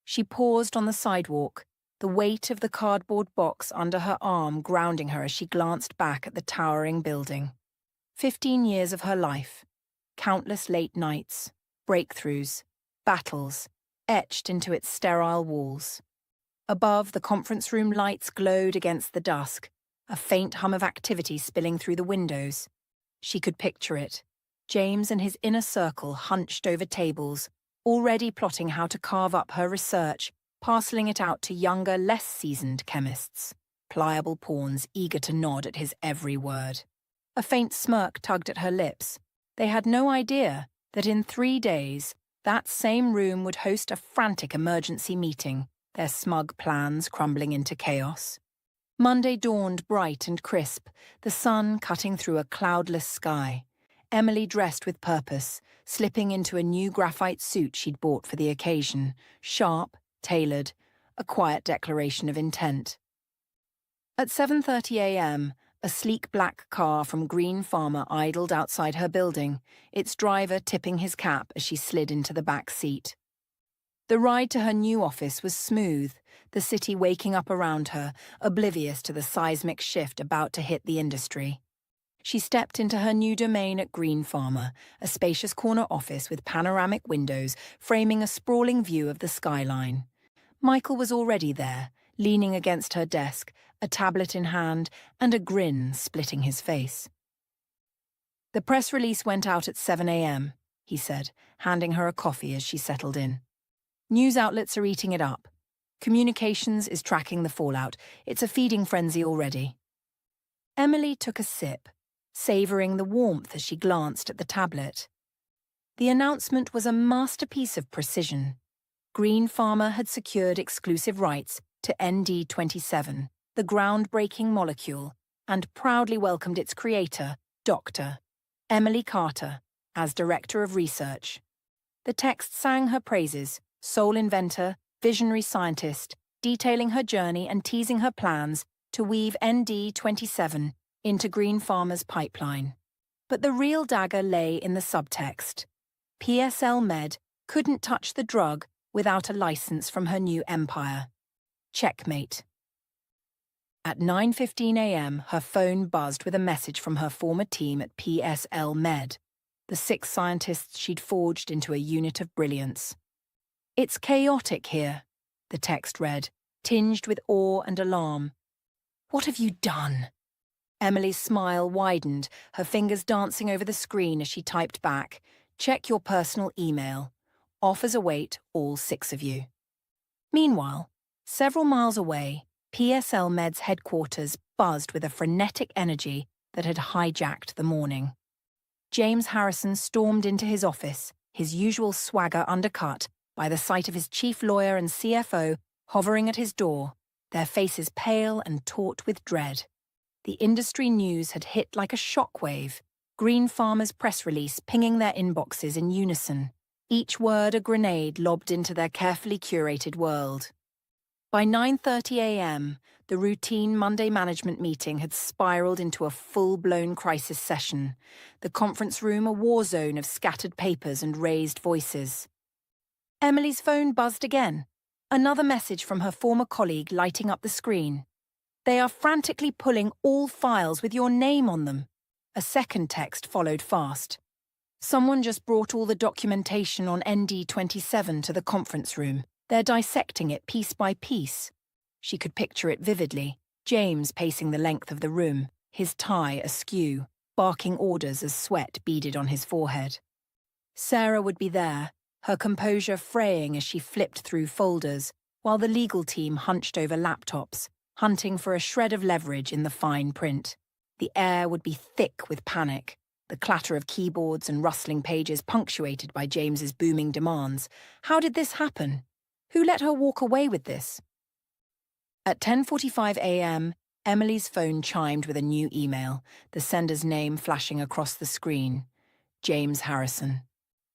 She paused on the sidewalk, the weight of the cardboard box under her arm grounding her as she glanced back at the towering building. 15 years of her life, countless late nights, breakthroughs, battles, etched into its sterile walls. Above, the conference room lights glowed against the dusk, a faint hum of activity spilling through the windows. She could picture it. James and his inner circle hunched over tables, already plotting how to carve up her research, parceling it out to younger, less seasoned chemists, pliable pawns eager to nod at his every word. A faint smirk tugged at her lips. They had no idea that in 3 days, that same room would host a frantic emergency meeting, their smug plans crumbling into chaos. Monday dawned bright and crisp, the sun cutting through a cloudless sky. Emily dressed with purpose, slipping into a new graphite suit she'd bought for the occasion, sharp, tailored, a quiet declaration of intent. At 7:30 a.m., a sleek black car from Green Farmer idled outside her building, its driver tipping his cap as she slid into the back seat. The ride to her new office was smooth, the city waking up around her, oblivious to the seismic shift about to hit the industry. She stepped into her new domain at Green Farmer, a spacious corner office with panoramic windows framing a sprawling view of the skyline. Michael was already there, leaning against her desk, a tablet in hand, and a grin splitting his face. The press release went out at 7 a.m., he said, handing her a coffee as she settled in. News outlets are eating it up. Communications is tracking the fallout. It's a feeding frenzy already. Emily took a sip, savouring the warmth as she glanced at the tablet. The announcement was a masterpiece of precision. Green Farmer had secured exclusive rights to ND27, the groundbreaking molecule, and proudly welcomed its creator, Dr. Emily Carter, as Director of Research. The text sang her praises, sole inventor, visionary scientist, detailing her journey and teasing her plans to weave ND27 into Green Farmer's pipeline. But the real dagger lay in the subtext. PSL Med couldn't touch the drug without a license from her new empire. Checkmate. At 9:15 a.m., her phone buzzed with a message from her former team at PSL Med, the 6 scientists she'd forged into a unit of brilliance. "It's chaotic here," the text read, tinged with awe and alarm. "What have you done?" Emily's smile widened, her fingers dancing over the screen as she typed back, "Check your personal email. Offers await all 6 of you." Meanwhile, several miles away, PSL Med's headquarters buzzed with a frenetic energy that had hijacked the morning. James Harrison stormed into his office, his usual swagger undercut by the sight of his chief lawyer and CFO hovering at his door, their faces pale and taut with dread. The industry news had hit like a shockwave, Green Farmer's press release pinging their inboxes in unison, each word a grenade lobbed into their carefully curated world. By 9:30 a.m., the routine Monday management meeting had spiraled into a full-blown crisis session, the conference room a war zone of scattered papers and raised voices. Emily's phone buzzed again, another message from her former colleague lighting up the screen. "They are frantically pulling all files with your name on them." A second text followed fast. "Someone just brought all the documentation on ND27 to the conference room. They're dissecting it piece by piece." She could picture it vividly, James pacing the length of the room, his tie askew, barking orders as sweat beaded on his forehead. Sarah would be there, her composure fraying as she flipped through folders, while the legal team hunched over laptops, hunting for a shred of leverage in the fine print. The air would be thick with panic, the clatter of keyboards and rustling pages punctuated by James's booming demands. How did this happen? Who let her walk away with this? At 10:45 a.m., Emily's phone chimed with a new email, the sender's name flashing across the screen. James Harrison.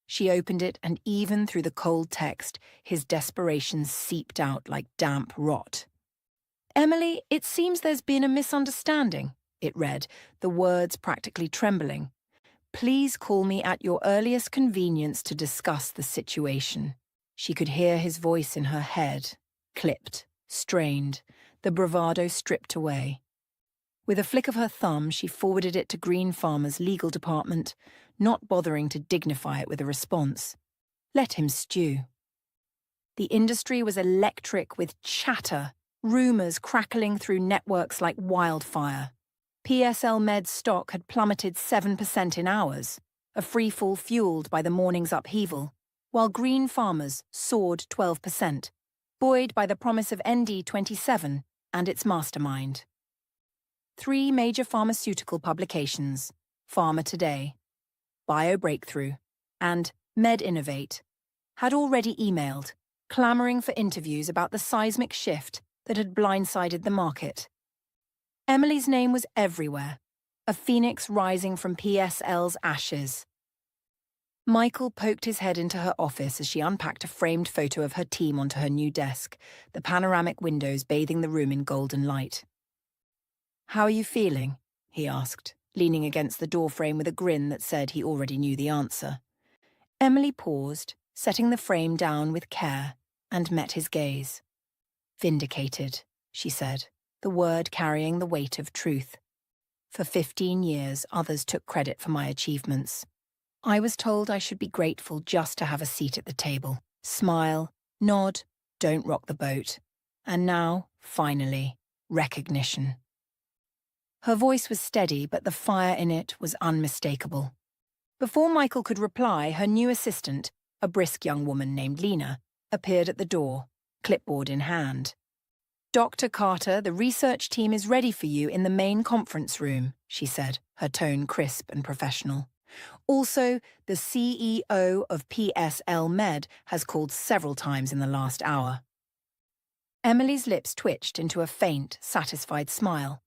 She opened it, and even through the cold text, his desperation seeped out like damp rot. "Emily, it seems there's been a misunderstanding," it read, the words practically trembling. "Please call me at your earliest convenience to discuss the situation." She could hear his voice in her head, clipped, strained, the bravado stripped away. With a flick of her thumb, she forwarded it to Green Farmer's legal department, not bothering to dignify it with a response. Let him stew. The industry was electric with chatter, rumours crackling through networks like wildfire. PSL Med's stock had plummeted 7% in hours, a freefall fueled by the morning's upheaval, while Green Farmer's soared 12%, buoyed by the promise of ND27 and its mastermind. 3 major pharmaceutical publications, Pharma Today, Bio Breakthrough, and Med Innovate, had already emailed, clamouring for interviews about the seismic shift that had blindsided the market. Emily's name was everywhere, a phoenix rising from PSL's ashes. Michael poked his head into her office as she unpacked a framed photo of her team onto her new desk, the panoramic windows bathing the room in golden light. "How are you feeling?" he asked, leaning against the doorframe with a grin that said he already knew the answer. Emily paused, setting the frame down with care, and met his gaze. "Vindicated," she said, the word carrying the weight of truth. "For 15 years, others took credit for my achievements. I was told I should be grateful just to have a seat at the table. Smile, nod, don't rock the boat. And now, finally, recognition." Her voice was steady, but the fire in it was unmistakable. Before Michael could reply, her new assistant, a brisk young woman named Lena, appeared at the door, clipboard in hand. "Dr. Carter, the research team is ready for you in the main conference room," she said, her tone crisp and professional. "Also, the CEO of PSL Med has called several times in the last hour." Emily's lips twitched into a faint, satisfied smile.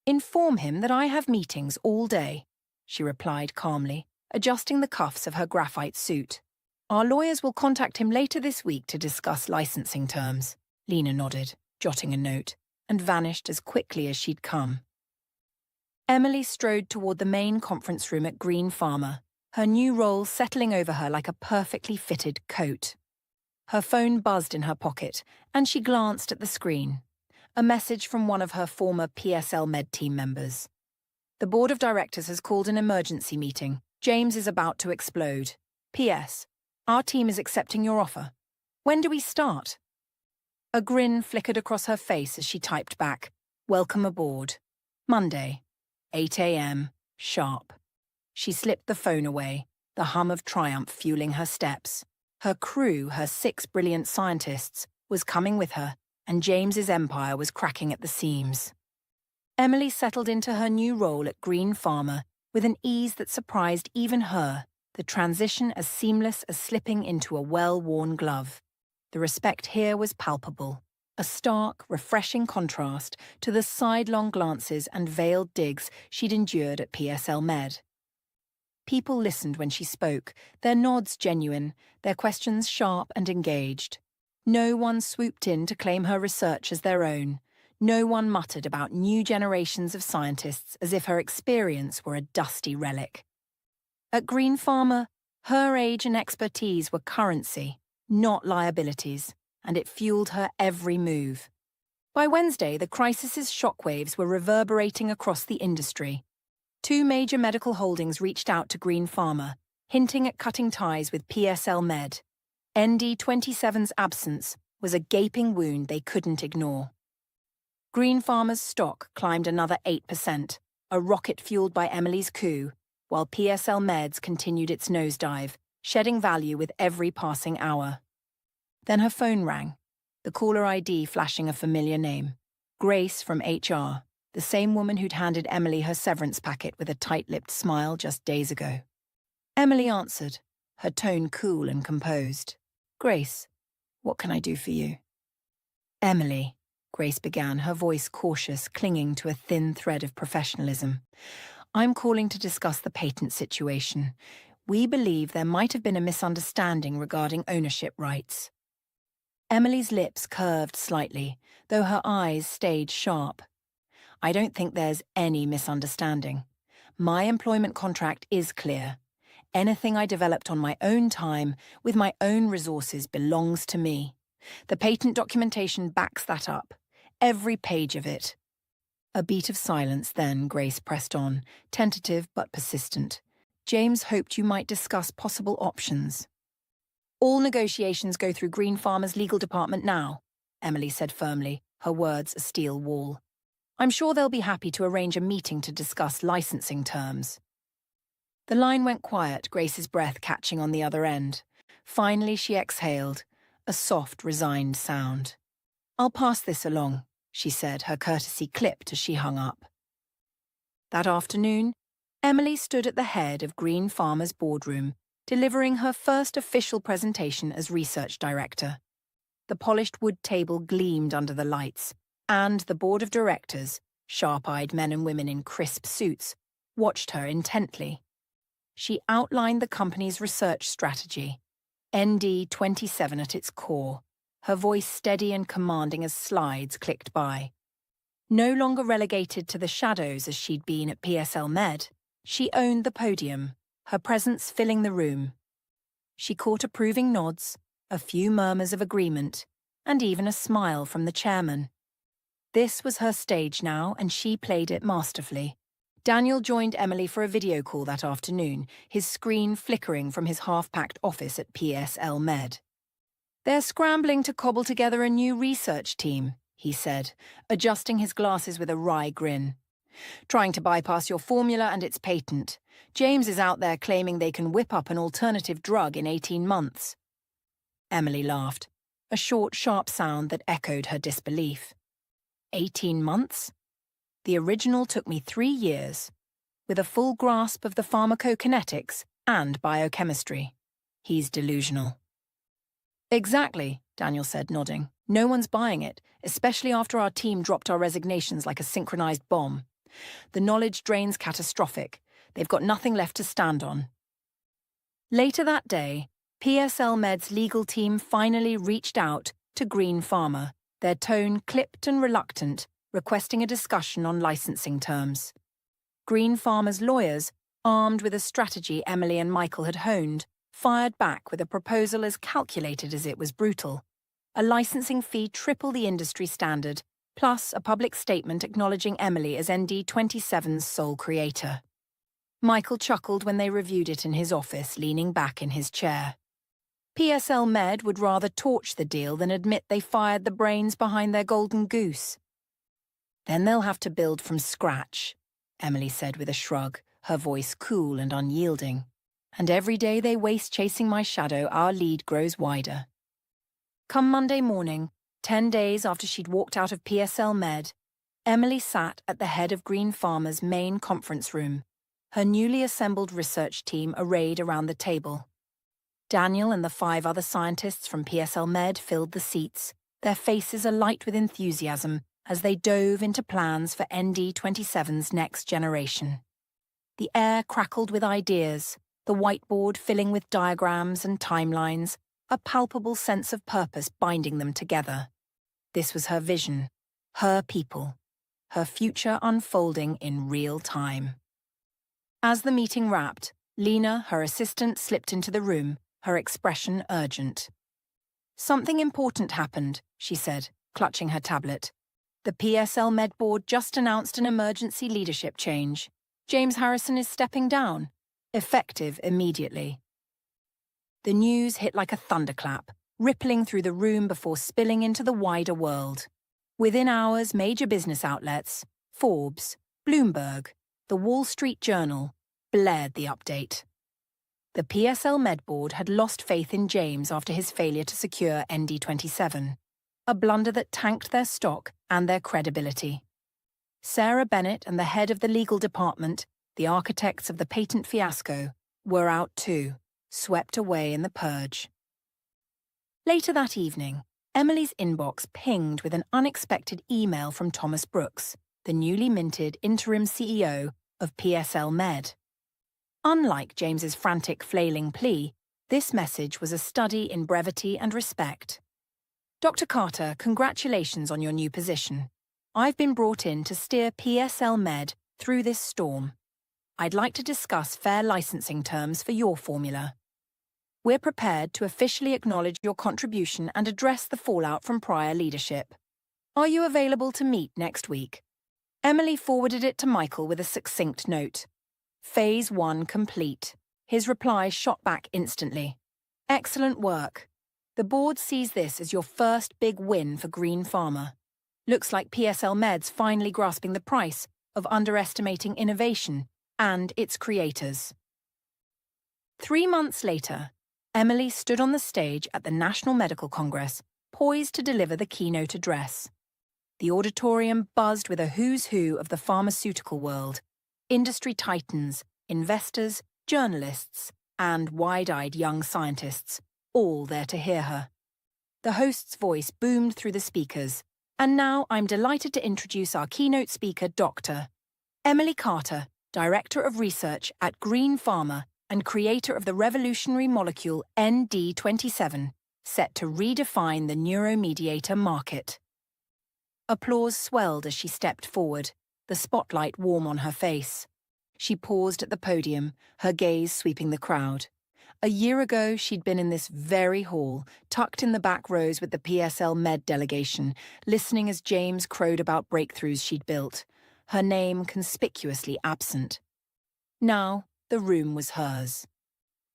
"Inform him that I have meetings all day," she replied calmly, adjusting the cuffs of her graphite suit. "Our lawyers will contact him later this week to discuss licensing terms." Lena nodded, jotting a note, and vanished as quickly as she'd come. Emily strode toward the main conference room at Green Farmer, her new role settling over her like a perfectly fitted coat. Her phone buzzed in her pocket, and she glanced at the screen. A message from one of her former PSL Med team members. "The board of directors has called an emergency meeting. James is about to explode. P.S. Our team is accepting your offer. When do we start?" A grin flickered across her face as she typed back, "Welcome aboard. Monday, 8 a.m. sharp." She slipped the phone away, the hum of triumph fueling her steps. Her crew, her 6 brilliant scientists, was coming with her, and James's empire was cracking at the seams. Emily settled into her new role at Green Farmer with an ease that surprised even her, the transition as seamless as slipping into a well-worn glove. The respect here was palpable, a stark, refreshing contrast to the sidelong glances and veiled digs she'd endured at PSL Med. People listened when she spoke, their nods genuine, their questions sharp and engaged. No one swooped in to claim her research as their own. No one muttered about new generations of scientists as if her experience were a dusty relic. At Green Farmer, her age and expertise were currency, not liabilities, and it fueled her every move. By Wednesday, the crisis's shockwaves were reverberating across the industry. 2 major medical holdings reached out to Green Farmer, hinting at cutting ties with PSL Med. ND27's absence was a gaping wound they couldn't ignore. Green Farmer's stock climbed another 8%, a rocket fueled by Emily's coup, while PSL Med's continued its nosedive, shedding value with every passing hour. Then her phone rang, the caller ID flashing a familiar name. Grace from HR, the same woman who'd handed Emily her severance packet with a tight-lipped smile just days ago. Emily answered, her tone cool and composed. "Grace, what can I do for you?" "Emily," Grace began, her voice cautious, clinging to a thin thread of professionalism. "I'm calling to discuss the patent situation. We believe there might have been a misunderstanding regarding ownership rights." Emily's lips curved slightly, though her eyes stayed sharp. "I don't think there's any misunderstanding. My employment contract is clear. Anything I developed on my own time, with my own resources, belongs to me. The patent documentation backs that up. Every page of it." A beat of silence, then Grace pressed on, tentative but persistent. "James hoped you might discuss possible options." "All negotiations go through Green Farmers' legal department now," Emily said firmly, her words a steel wall. "I'm sure they'll be happy to arrange a meeting to discuss licensing terms." The line went quiet, Grace's breath catching on the other end. Finally she exhaled, a soft, resigned sound. "I'll pass this along," she said, her courtesy clipped as she hung up. That afternoon, Emily stood at the head of Green Farmers' boardroom, delivering her first official presentation as research director. The polished wood table gleamed under the lights, and the board of directors, sharp-eyed men and women in crisp suits, watched her intently. She outlined the company's research strategy, ND27 at its core, her voice steady and commanding as slides clicked by. No longer relegated to the shadows as she'd been at PSL Med, she owned the podium, her presence filling the room. She caught approving nods, a few murmurs of agreement, and even a smile from the chairman. This was her stage now, and she played it masterfully. Daniel joined Emily for a video call that afternoon, his screen flickering from his half-packed office at PSL Med. "They're scrambling to cobble together a new research team," he said, adjusting his glasses with a wry grin. "Trying to bypass your formula and its patent. James is out there claiming they can whip up an alternative drug in 18 months. Emily laughed, a short, sharp sound that echoed her disbelief. 18 months? The original took me 3 years, with a full grasp of the pharmacokinetics and biochemistry. He's delusional." "Exactly," Daniel said, nodding. "No one's buying it, especially after our team dropped our resignations like a synchronized bomb. The knowledge drain's catastrophic. They've got nothing left to stand on." Later that day, PSL Med's legal team finally reached out to Green Pharma, their tone clipped and reluctant, requesting a discussion on licensing terms. Green Pharma's lawyers, armed with a strategy Emily and Michael had honed, fired back with a proposal as calculated as it was brutal. A licensing fee triple the industry standard, plus a public statement acknowledging Emily as ND27's sole creator. Michael chuckled when they reviewed it in his office, leaning back in his chair. PSL Med would rather torch the deal than admit they fired the brains behind their golden goose. "Then they'll have to build from scratch," Emily said with a shrug, her voice cool and unyielding. "And every day they waste chasing my shadow, our lead grows wider." Come Monday morning, 10 days after she'd walked out of PSL Med, Emily sat at the head of Green Pharma's main conference room, her newly assembled research team arrayed around the table. Daniel and the 5 other scientists from PSL Med filled the seats, their faces alight with enthusiasm as they dove into plans for ND27's next generation. The air crackled with ideas, the whiteboard filling with diagrams and timelines, a palpable sense of purpose binding them together. This was her vision, her people, her future unfolding in real time. As the meeting wrapped, Lena, her assistant, slipped into the room, her expression urgent. "Something important happened," she said, clutching her tablet. "The PSL Med board just announced an emergency leadership change. James Harrison is stepping down, effective immediately." The news hit like a thunderclap, rippling through the room before spilling into the wider world. Within hours, major business outlets, Forbes, Bloomberg, The Wall Street Journal, blared the update. The PSL Med board had lost faith in James after his failure to secure ND27, a blunder that tanked their stock and their credibility. Sarah Bennett and the head of the legal department, the architects of the patent fiasco, were out too, swept away in the purge. Later that evening, Emily's inbox pinged with an unexpected email from Thomas Brooks, the newly minted interim CEO of PSL Med. Unlike James's frantic, flailing plea, this message was a study in brevity and respect. Dr. Carter, congratulations on your new position. I've been brought in to steer PSL Med through this storm. I'd like to discuss fair licensing terms for your formula. We're prepared to officially acknowledge your contribution and address the fallout from prior leadership. Are you available to meet next week? Emily forwarded it to Michael with a succinct note. Phase 1 complete. His reply shot back instantly. Excellent work. The board sees this as your first big win for Green Pharma. Looks like PSL Med's finally grasping the price of underestimating innovation and its creators. 3 months later, Emily stood on the stage at the National Medical Congress, poised to deliver the keynote address. The auditorium buzzed with a who's who of the pharmaceutical world. Industry titans, investors, journalists, and wide-eyed young scientists, all there to hear her. The host's voice boomed through the speakers, and now I'm delighted to introduce our keynote speaker, Dr. Emily Carter, Director of Research at Green Pharma and creator of the revolutionary molecule ND27, set to redefine the neuromediator market. Applause swelled as she stepped forward, the spotlight warm on her face. She paused at the podium, her gaze sweeping the crowd. A year ago, she'd been in this very hall, tucked in the back rows with the PSL Med delegation, listening as James crowed about breakthroughs she'd built, her name conspicuously absent. Now, the room was hers.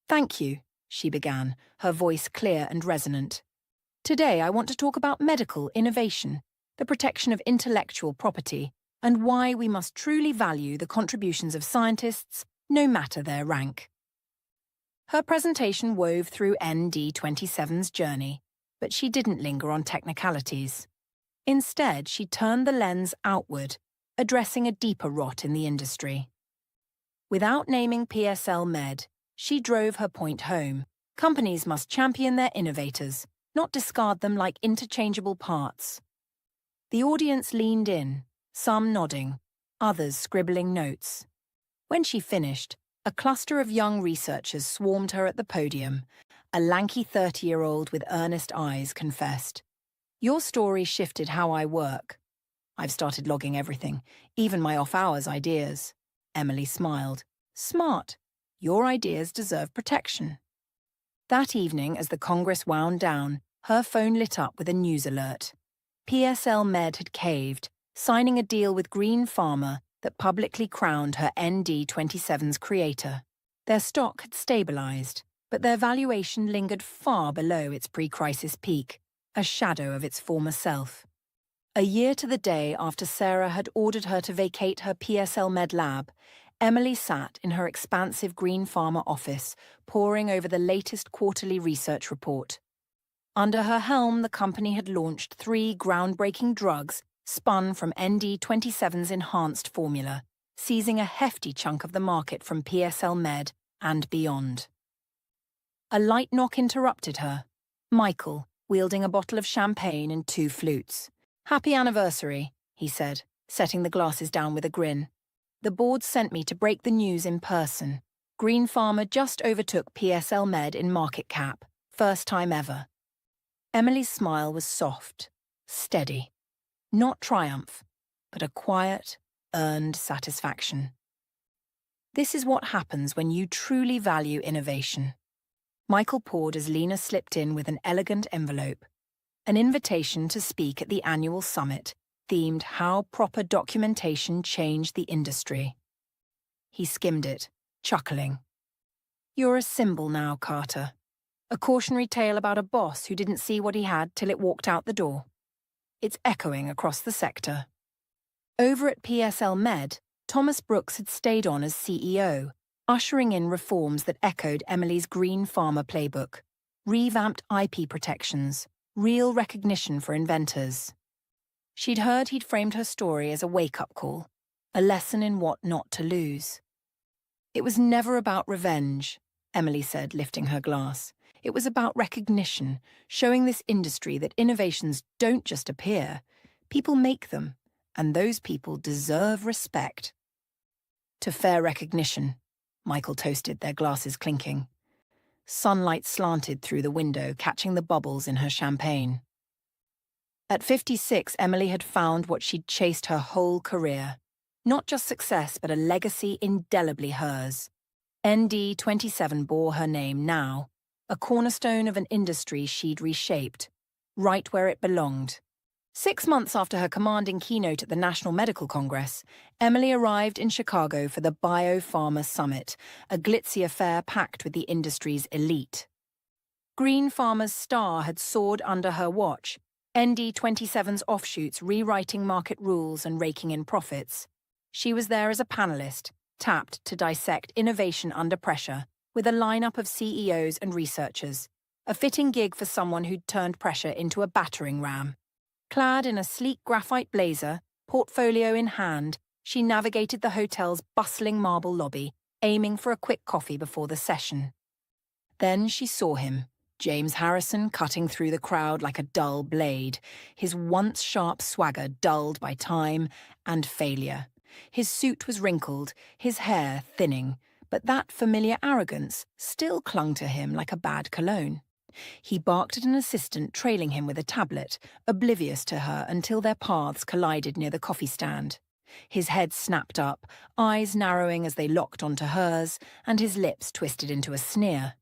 Thank you, she began, her voice clear and resonant. Today, I want to talk about medical innovation, the protection of intellectual property, and why we must truly value the contributions of scientists, no matter their rank. Her presentation wove through ND27's journey, but she didn't linger on technicalities. Instead, she turned the lens outward, addressing a deeper rot in the industry. Without naming PSL Med, she drove her point home. Companies must champion their innovators, not discard them like interchangeable parts. The audience leaned in, some nodding, others scribbling notes. When she finished, a cluster of young researchers swarmed her at the podium. A lanky 30-year-old with earnest eyes confessed, "Your story shifted how I work. I've started logging everything, even my off-hours ideas." Emily smiled. "Smart. Your ideas deserve protection." That evening, as the Congress wound down, her phone lit up with a news alert. PSL Med had caved, signing a deal with Green Pharma that publicly crowned her ND27's creator. Their stock had stabilized, but their valuation lingered far below its pre-crisis peak, a shadow of its former self. A year to the day after Sarah had ordered her to vacate her PSL Med lab, Emily sat in her expansive Green Pharma office, poring over the latest quarterly research report. Under her helm, the company had launched 3 groundbreaking drugs spun from ND27's enhanced formula, seizing a hefty chunk of the market from PSL Med and beyond. A light knock interrupted her. Michael, wielding a bottle of champagne and 2 flutes. "Happy anniversary," he said, setting the glasses down with a grin. "The board sent me to break the news in person. Green Pharma just overtook PSL Med in market cap, first time ever." Emily's smile was soft, steady. Not triumph, but a quiet, earned satisfaction. This is what happens when you truly value innovation. Michael poured as Lena slipped in with an elegant envelope, an invitation to speak at the annual summit, themed How Proper Documentation Changed the Industry. He skimmed it, chuckling. "You're a symbol now, Carter. A cautionary tale about a boss who didn't see what he had till it walked out the door. It's echoing across the sector." Over at PSL Med, Thomas Brooks had stayed on as CEO, ushering in reforms that echoed Emily's Green Farmer playbook: revamped IP protections, real recognition for inventors. She'd heard he'd framed her story as a wake-up call, a lesson in what not to lose. It was never about revenge, Emily said, lifting her glass. It was about recognition, showing this industry that innovations don't just appear, people make them, and those people deserve respect. To fair recognition, Michael toasted, their glasses clinking. Sunlight slanted through the window, catching the bubbles in her champagne. At 56, Emily had found what she'd chased her whole career. Not just success, but a legacy indelibly hers. ND27 bore her name now, a cornerstone of an industry she'd reshaped, right where it belonged. 6 months after her commanding keynote at the National Medical Congress, Emily arrived in Chicago for the Biopharma Summit, a glitzy affair packed with the industry's elite. Green Pharma's star had soared under her watch, ND27's offshoots rewriting market rules and raking in profits. She was there as a panelist, tapped to dissect innovation under pressure, with a lineup of CEOs and researchers, a fitting gig for someone who'd turned pressure into a battering ram. Clad in a sleek graphite blazer, portfolio in hand, she navigated the hotel's bustling marble lobby, aiming for a quick coffee before the session. Then she saw him, James Harrison, cutting through the crowd like a dull blade, his once sharp swagger dulled by time and failure. His suit was wrinkled, his hair thinning, but that familiar arrogance still clung to him like a bad cologne. He barked at an assistant trailing him with a tablet, oblivious to her until their paths collided near the coffee stand. His head snapped up, eyes narrowing as they locked onto hers, and his lips twisted into a sneer.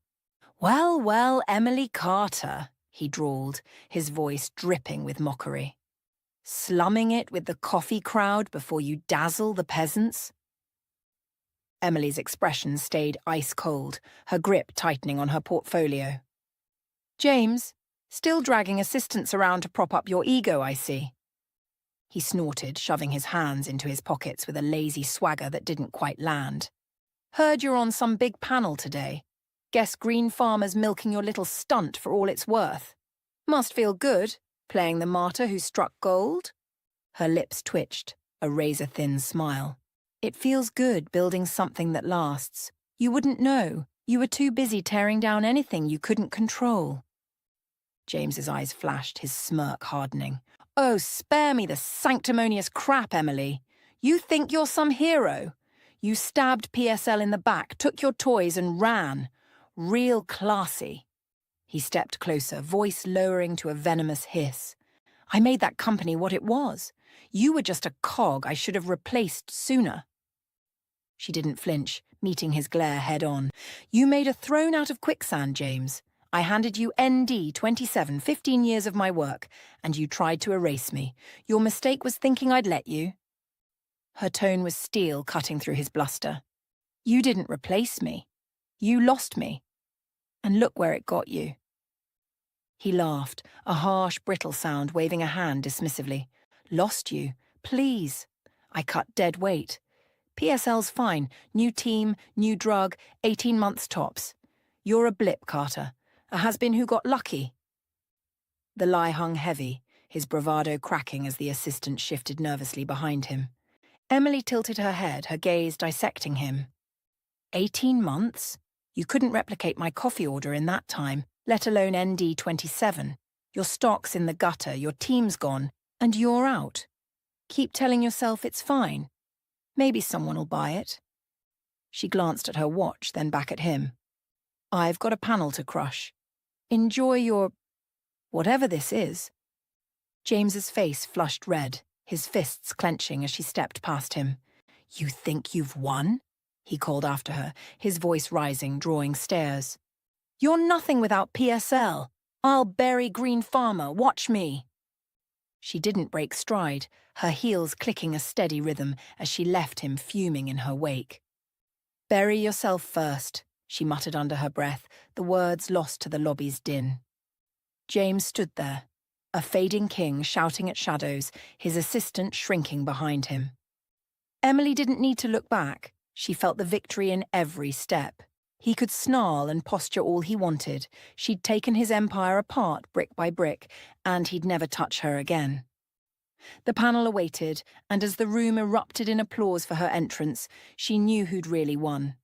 "Well, well, Emily Carter," he drawled, his voice dripping with mockery. "Slumming it with the coffee crowd before you dazzle the peasants?" Emily's expression stayed ice-cold, her grip tightening on her portfolio. "James, still dragging assistants around to prop up your ego, I see." He snorted, shoving his hands into his pockets with a lazy swagger that didn't quite land. "Heard you're on some big panel today. Guess Green Farmer's milking your little stunt for all it's worth. Must feel good, playing the martyr who struck gold?" Her lips twitched, a razor-thin smile. "It feels good building something that lasts. You wouldn't know. You were too busy tearing down anything you couldn't control." James's eyes flashed, his smirk hardening. "Oh, spare me the sanctimonious crap, Emily. You think you're some hero? You stabbed PSL in the back, took your toys and ran. Real classy." He stepped closer, voice lowering to a venomous hiss. "I made that company what it was. You were just a cog I should have replaced sooner." She didn't flinch, meeting his glare head-on. "You made a throne out of quicksand, James. I handed you ND27, 15 years of my work, and you tried to erase me. Your mistake was thinking I'd let you." Her tone was steel cutting through his bluster. "You didn't replace me. You lost me. And look where it got you." He laughed, a harsh, brittle sound, waving a hand dismissively. "Lost you? Please." I cut dead weight. PSL's fine. New team, new drug, 18 months tops. You're a blip, Carter. A has-been who got lucky. The lie hung heavy, his bravado cracking as the assistant shifted nervously behind him. Emily tilted her head, her gaze dissecting him. 18 months? You couldn't replicate my coffee order in that time, let alone ND27. Your stock's in the gutter, your team's gone, and you're out. Keep telling yourself it's fine. Maybe someone'll buy it." She glanced at her watch, then back at him. "I've got a panel to crush. Enjoy your... whatever this is." James's face flushed red, his fists clenching as she stepped past him. "You think you've won?" he called after her, his voice rising, drawing stares. "You're nothing without PSL. I'll bury Green Farmer, watch me." She didn't break stride, her heels clicking a steady rhythm as she left him fuming in her wake. "Bury yourself first," she muttered under her breath, the words lost to the lobby's din. James stood there, a fading king shouting at shadows, his assistant shrinking behind him. Emily didn't need to look back. She felt the victory in every step. He could snarl and posture all he wanted. She'd taken his empire apart brick by brick, and he'd never touch her again. The panel awaited, and as the room erupted in applause for her entrance, she knew who'd really won.